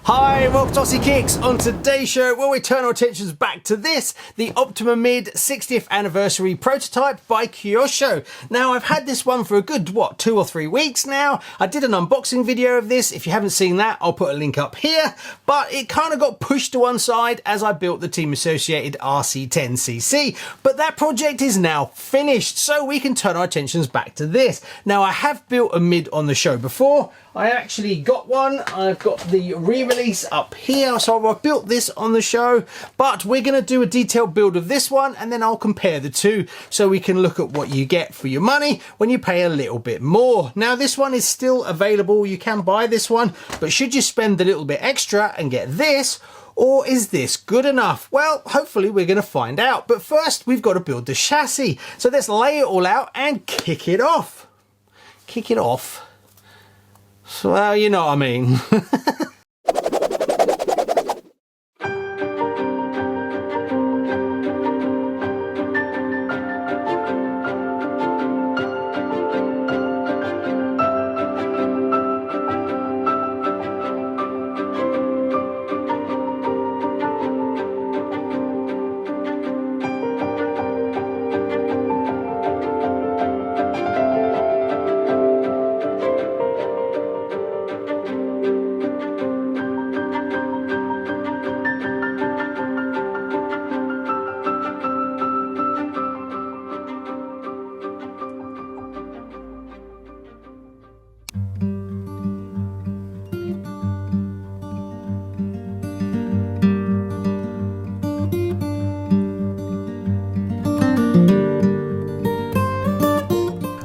Hi, welcome to RCKicks. On today's show, well, we turn our attentions back to this, the Optima Mid 60th anniversary prototype by Kyosho. Now, I've had this one for a good, 2 or 3 weeks now. I did an unboxing video of this. If you haven't seen that, I'll put a link up here. But it kind of got pushed to one side as I built the team associated RC10cc. But that project is now finished, so we can turn our attentions back to this. Now, I have built a mid on the show before. I actually got one. I've got the re-release up here, so I've built this on the show, but we're going to do a detailed build of this one, and then I'll compare the two so we can look at what you get for your money when you pay a little bit more. Now, this one is still available. You can buy this one, but should you spend a little bit extra and get this, or is this good enough? Well, hopefully we're going to find out, but first we've got to build the chassis. So let's lay it all out and kick it off. Kick it off. Well, you know what I mean.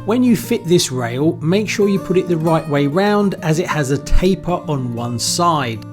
When you fit this rail, make sure you put it the right way round as it has a taper on one side.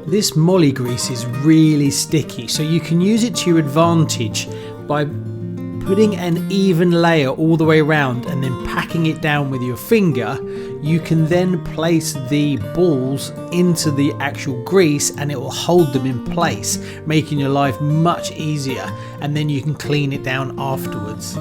This molly grease is really sticky, so you can use it to your advantage by putting an even layer all the way around and then packing it down with your finger. You can then place the balls into the actual grease and it will hold them in place, making your life much easier, and then you can clean it down afterwards.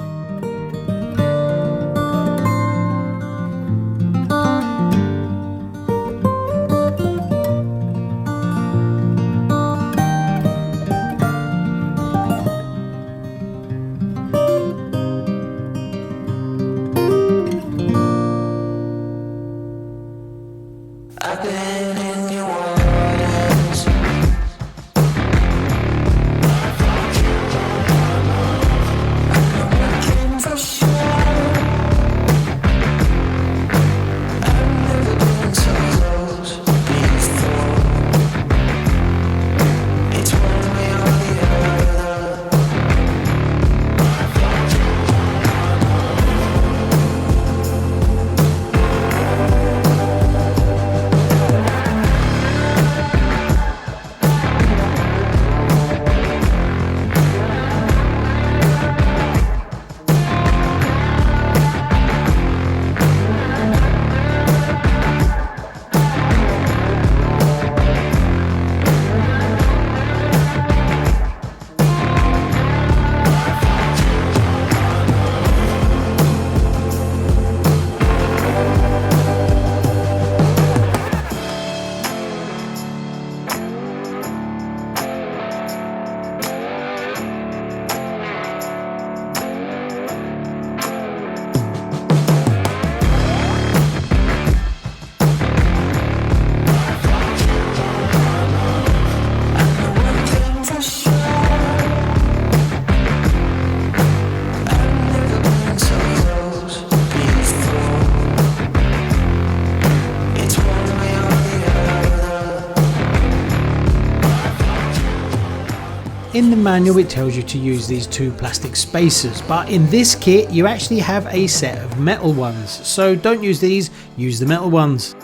In the manual it tells you to use these 2 plastic spacers, but in this kit you actually have a set of metal ones, so don't use these, use the metal ones.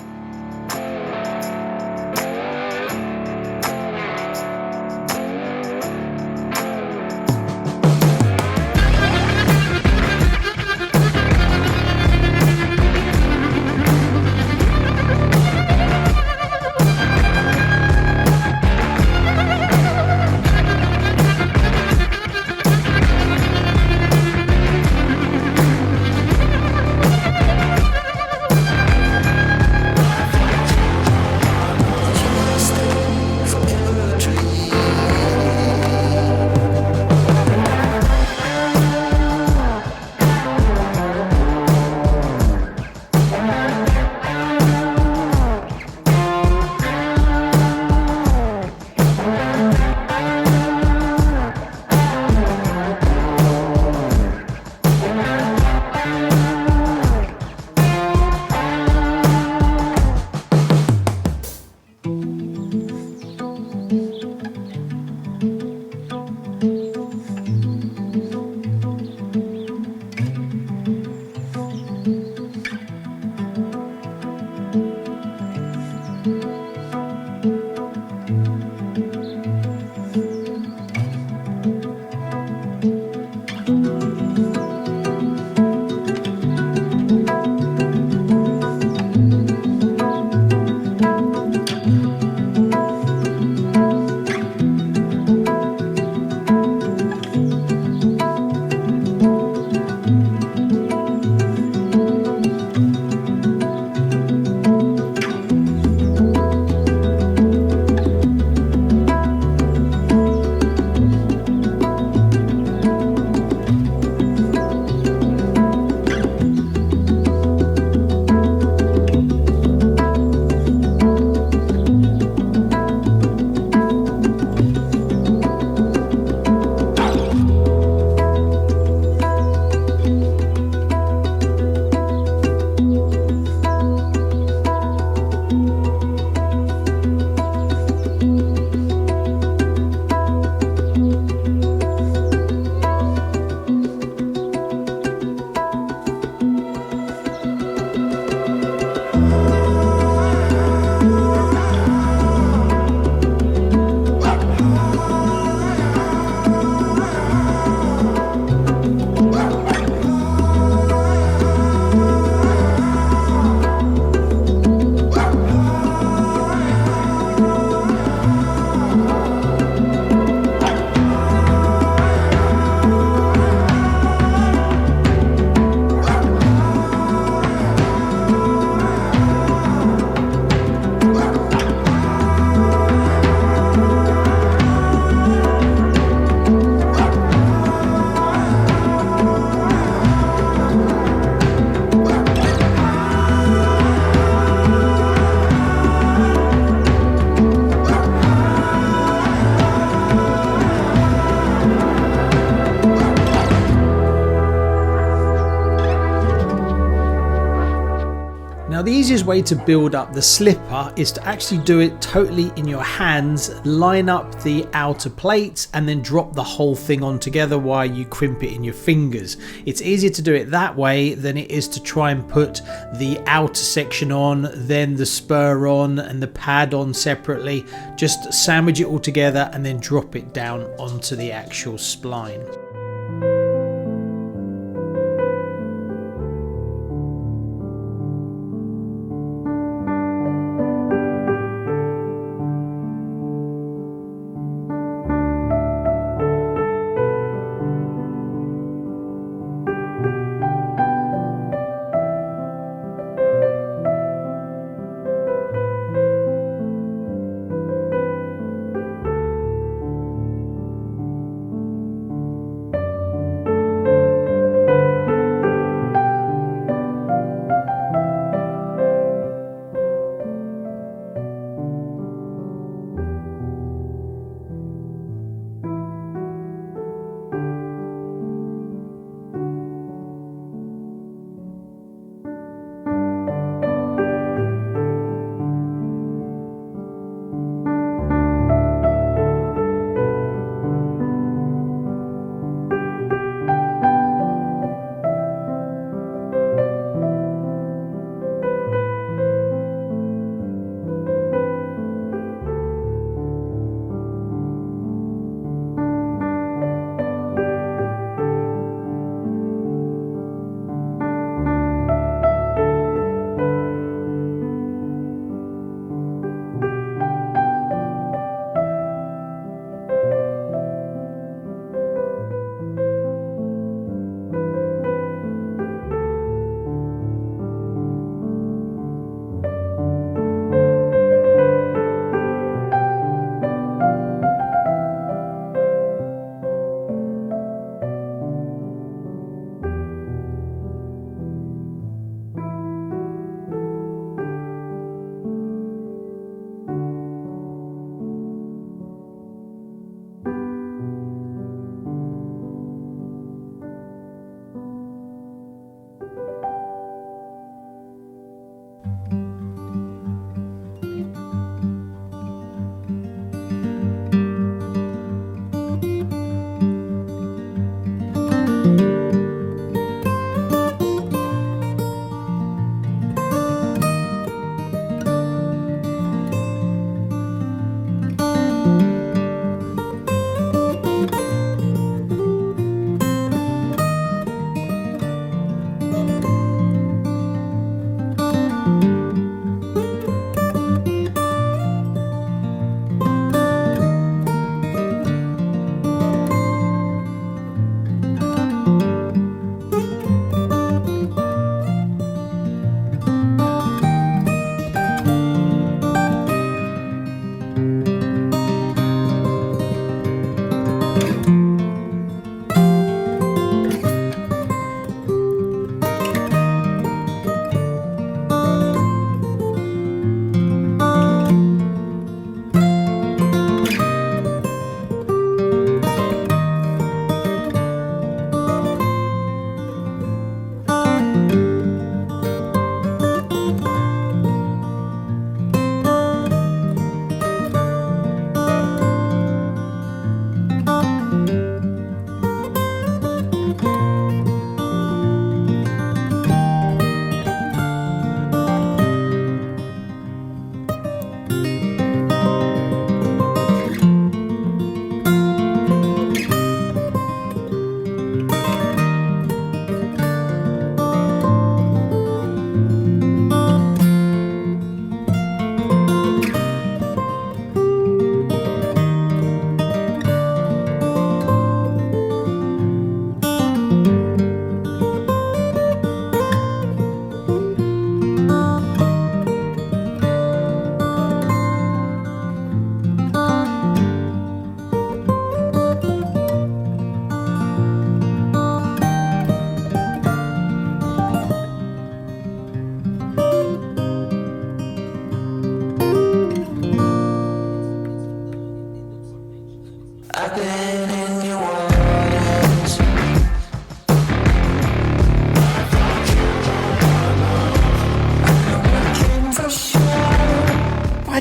Now the easiest way to build up the slipper is to actually do it totally in your hands, line up the outer plates and then drop the whole thing on together while you crimp it in your fingers. It's easier to do it that way than it is to try and put the outer section on, then the spur on and the pad on separately. Just sandwich it all together and then drop it down onto the actual spline.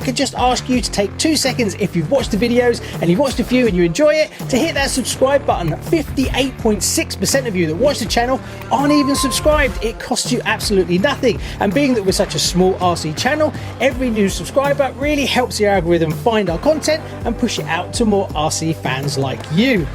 could just ask you to take 2 seconds if you've watched the videos and you've watched a few and you enjoy it, to hit that subscribe button. 58.6% of you that watch the channel aren't even subscribed. It costs you absolutely nothing, and being that we're such a small RC channel, every new subscriber really helps the algorithm find our content and push it out to more RC fans like you.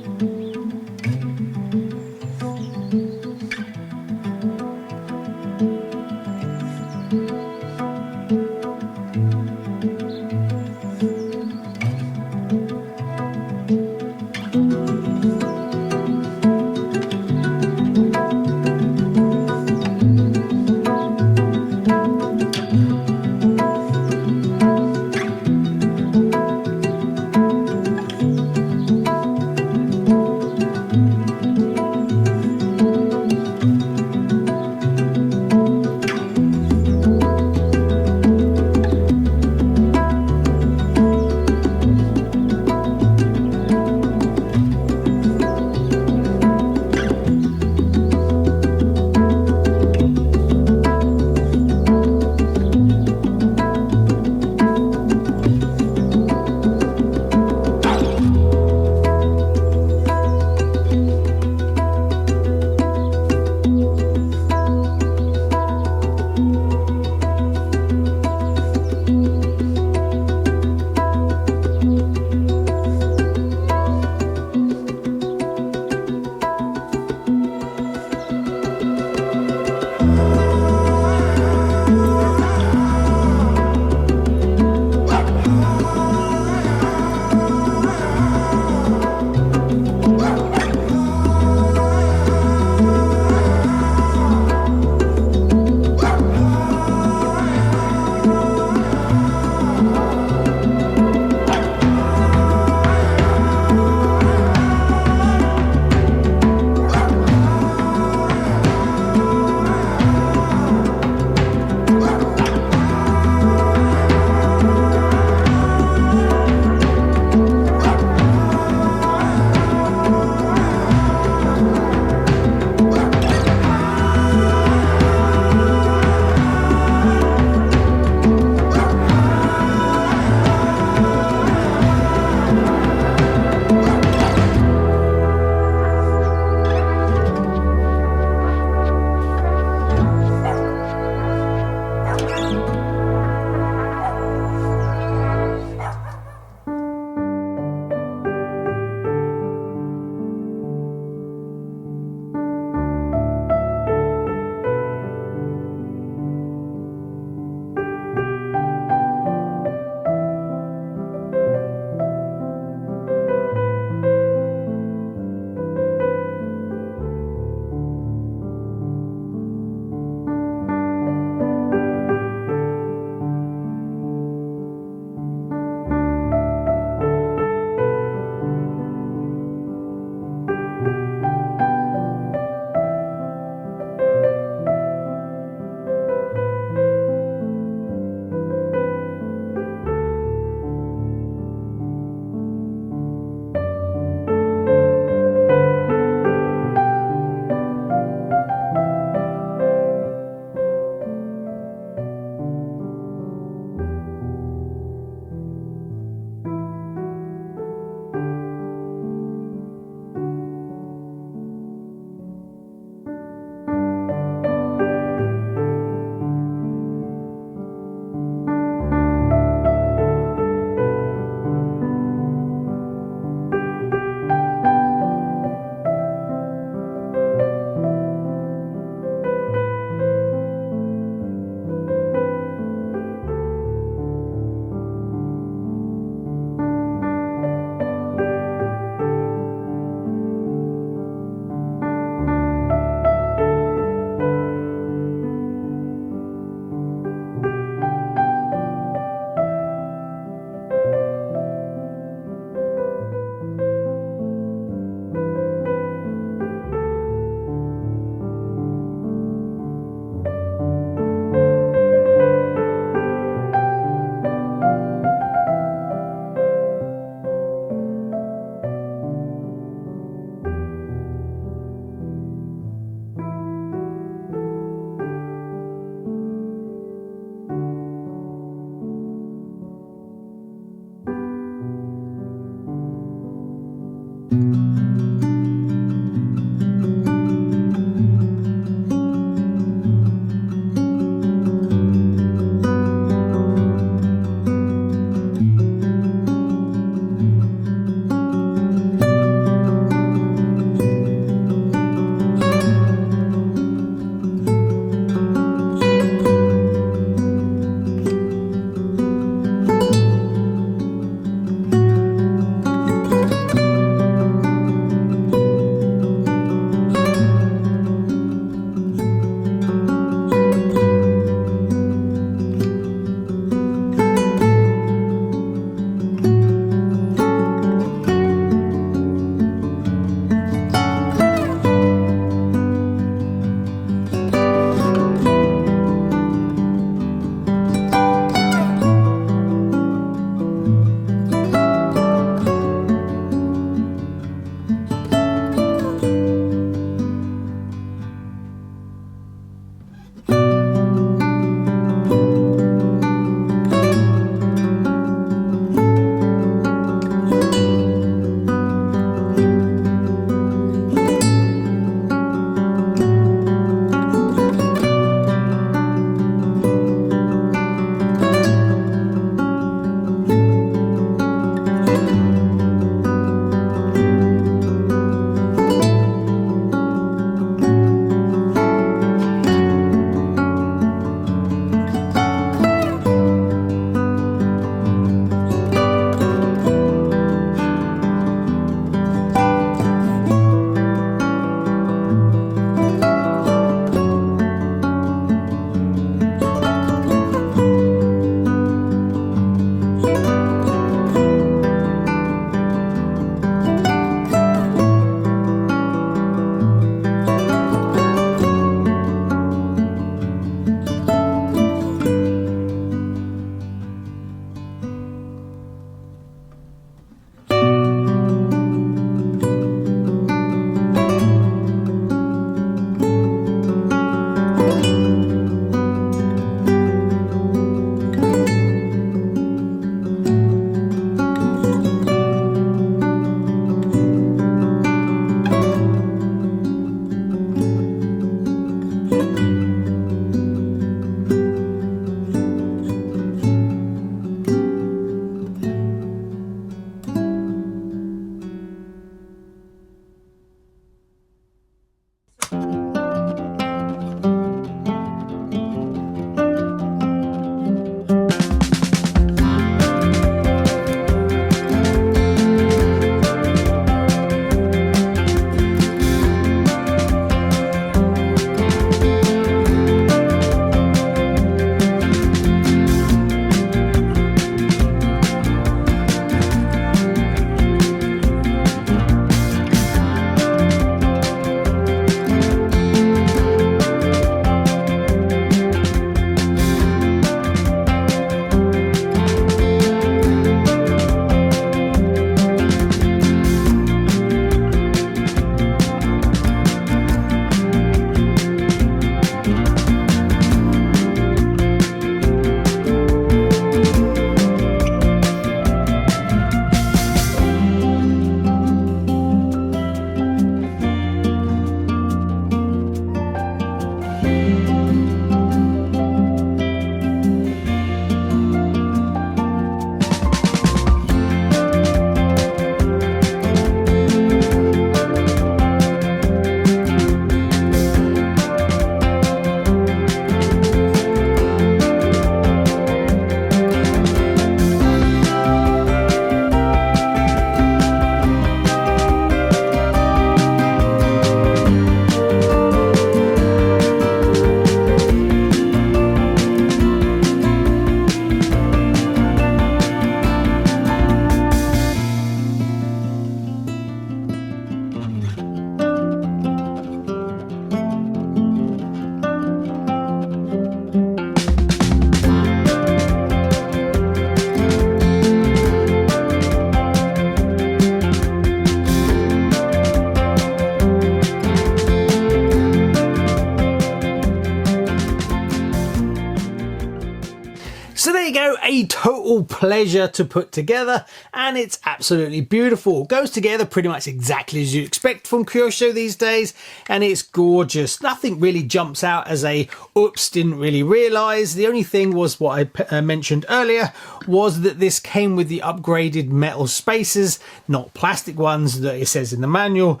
a total pleasure to put together, and it's absolutely beautiful. It goes together pretty much exactly as you expect from Kyosho these days, and it's gorgeous. Nothing really jumps out as a oops, didn't really realize. The only thing was what I mentioned earlier, was that this came with the upgraded metal spacers, not plastic ones that it says in the manual.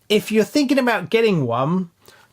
If you're thinking about getting one,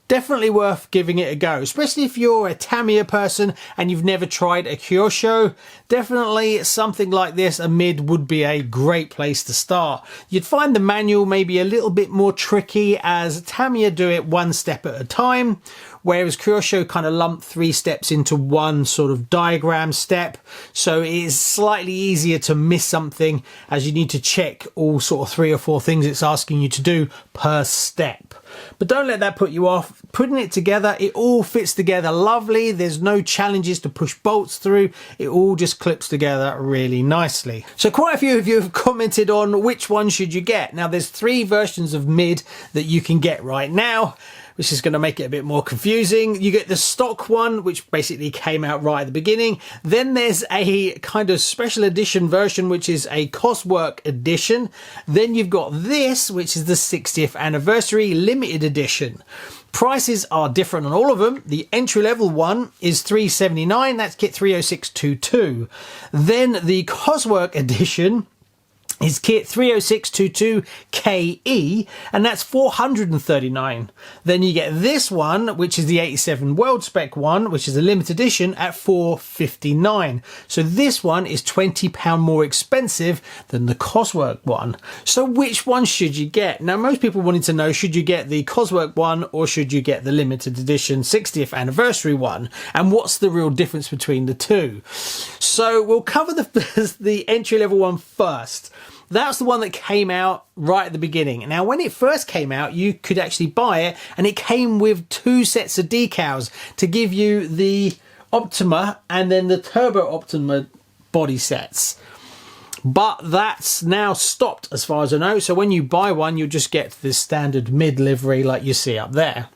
definitely worth giving it a go, especially if you're a Tamiya person and you've never tried a Kyosho. Definitely something like this, a mid, would be a great place to start. You'd find the manual maybe a little bit more tricky, as Tamiya do it one step at a time, whereas Kyosho kind of lump 3 steps into one sort of diagram step. So it is slightly easier to miss something, as you need to check all sort of 3 or 4 things it's asking you to do per step. But don't let that put you off. Putting it together, it all fits together lovely. There's no challenges to push bolts through. It all just clips together really nicely. So quite a few of you have commented on which one should you get. Now there's 3 versions of mid that you can get right now, which is going to make it a bit more confusing. You get the stock one, which basically came out right at the beginning. Then there's a kind of special edition version, which is a Coswork edition. Then you've got this, which is the 60th anniversary limited edition. Prices are different on all of them. The entry level one is $379. That's kit 30622. Then the Coswork edition is kit 30622KE, and that's $439. Then you get this one, which is the 87 World Spec one, which is a limited edition, at $459. So this one is £20 more expensive than the Coswork one. So which one should you get? Now most people wanted to know, should you get the Coswork one or should you get the limited edition 60th anniversary one? And what's the real difference between the two? So we'll cover the entry level one first. That's the one that came out right at the beginning. Now, when it first came out, you could actually buy it, and it came with 2 sets of decals to give you the Optima and then the Turbo Optima body sets. But that's now stopped as far as I know. So when you buy one, you'll just get the standard mid livery like you see up there.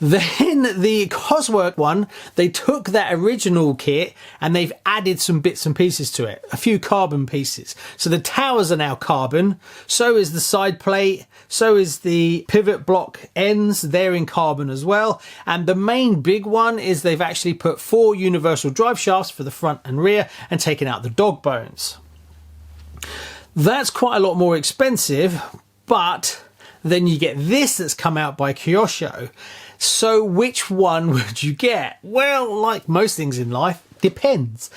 Then the Coswork one, they took that original kit and they've added some bits and pieces to it, a few carbon pieces. So the towers are now carbon, so is the side plate, so is the pivot block ends, they're in carbon as well. And the main big one is they've actually put 4 universal drive shafts for the front and rear and taken out the dog bones. That's quite a lot more expensive, but then you get this that's come out by Kyosho. So which one would you get? Well, like most things in life, depends.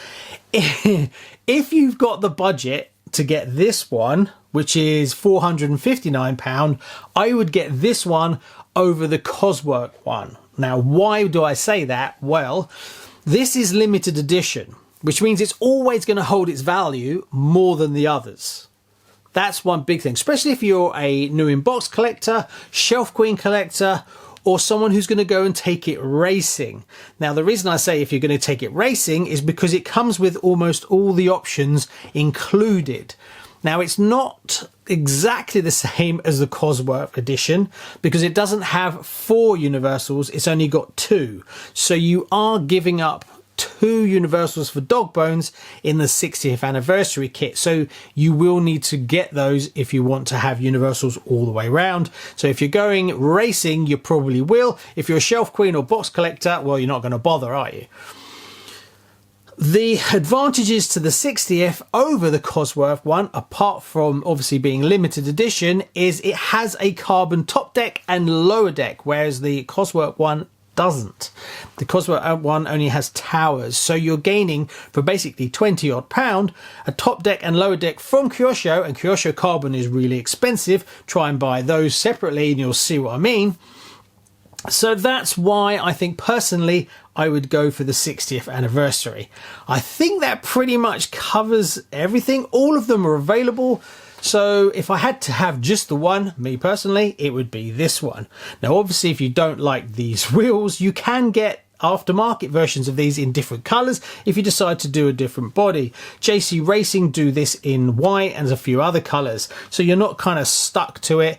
If you've got the budget to get this one, which is £459, I would get this one over the Coswork one. Now, why do I say that? Well, this is limited edition, which means it's always going to hold its value more than the others. That's one big thing, especially if you're a new in box collector, shelf queen collector, or someone who's going to go and take it racing. Now, the reason I say if you're going to take it racing is because it comes with almost all the options included. Now, it's not exactly the same as the Coswork edition because it doesn't have 4 universals, it's only got 2. So you are giving up 2 universals for dog bones in the 60th anniversary kit. So you will need to get those if you want to have universals all the way around. So if you're going racing, you probably will. If you're a shelf queen or box collector, well, you're not going to bother, are you? The advantages to the 60th over the Coswork one, apart from obviously being limited edition, is it has a carbon top deck and lower deck, whereas the Coswork one doesn't. The Coswork one only has towers, so you're gaining for basically 20 odd pound a top deck and lower deck from Kyosho, and Kyosho carbon is really expensive. Try and buy those separately and you'll see what I mean. So that's why I think personally I would go for the 60th anniversary. I think that pretty much covers everything. All of them are available. So if I had to have just the one, me personally, it would be this one. Now, obviously, if you don't like these wheels, you can get aftermarket versions of these in different colors if you decide to do a different body. JC Racing do this in white and a few other colors. So you're not kind of stuck to it.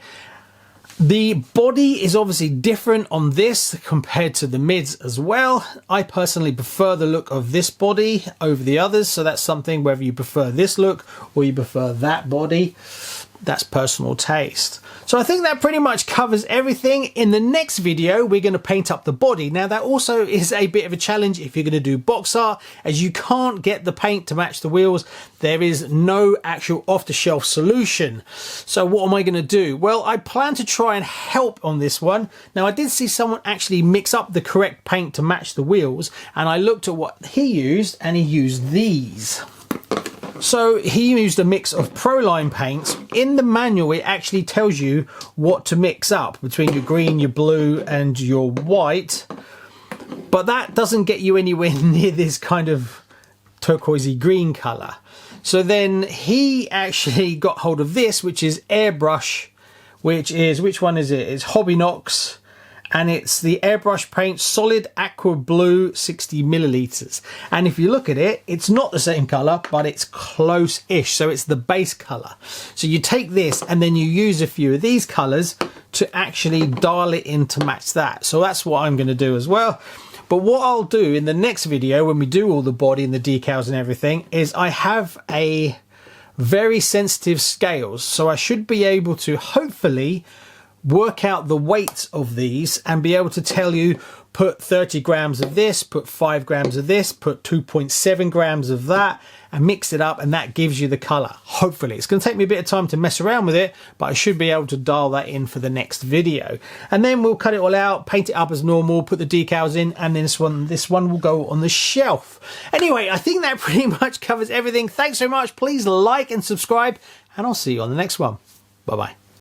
The body is obviously different on this compared to the mids as well. I personally prefer the look of this body over the others, so that's something, whether you prefer this look or you prefer that body, that's personal taste. So I think that pretty much covers everything. In the next video, we're going to paint up the body. Now that also is a bit of a challenge if you're going to do box art, as you can't get the paint to match the wheels. There is no actual off-the-shelf solution. So what am I going to do? Well, I plan to try and help on this one. Now I did see someone actually mix up the correct paint to match the wheels, and I looked at what he used, and he used these. So he used a mix of Proline paints. In the manual, it actually tells you what to mix up between your green, your blue, and your white. But that doesn't get you anywhere near this kind of turquoisey green color. So then he actually got hold of this, which is airbrush, which one is it? It's Hobbynox. And it's the airbrush paint solid aqua blue 60 milliliters. And if you look at it, it's not the same color, but it's close-ish. So it's the base color. So you take this and then you use a few of these colors to actually dial it in to match that. So that's what I'm going to do as well. But what I'll do in the next video, when we do all the body and the decals and everything, is I have a very sensitive scales. So I should be able to hopefully work out the weight of these and be able to tell you, put 30 grams of this, put 5 grams of this, put 2.7 grams of that, and mix it up, and that gives you the color. Hopefully it's going to take me a bit of time to mess around with it, but I should be able to dial that in for the next video. And then we'll cut it all out, paint it up as normal, put the decals in, and then this one will go on the shelf. Anyway, I think that pretty much covers everything. Thanks so much. Please like and subscribe, and I'll see you on the next one. Bye bye.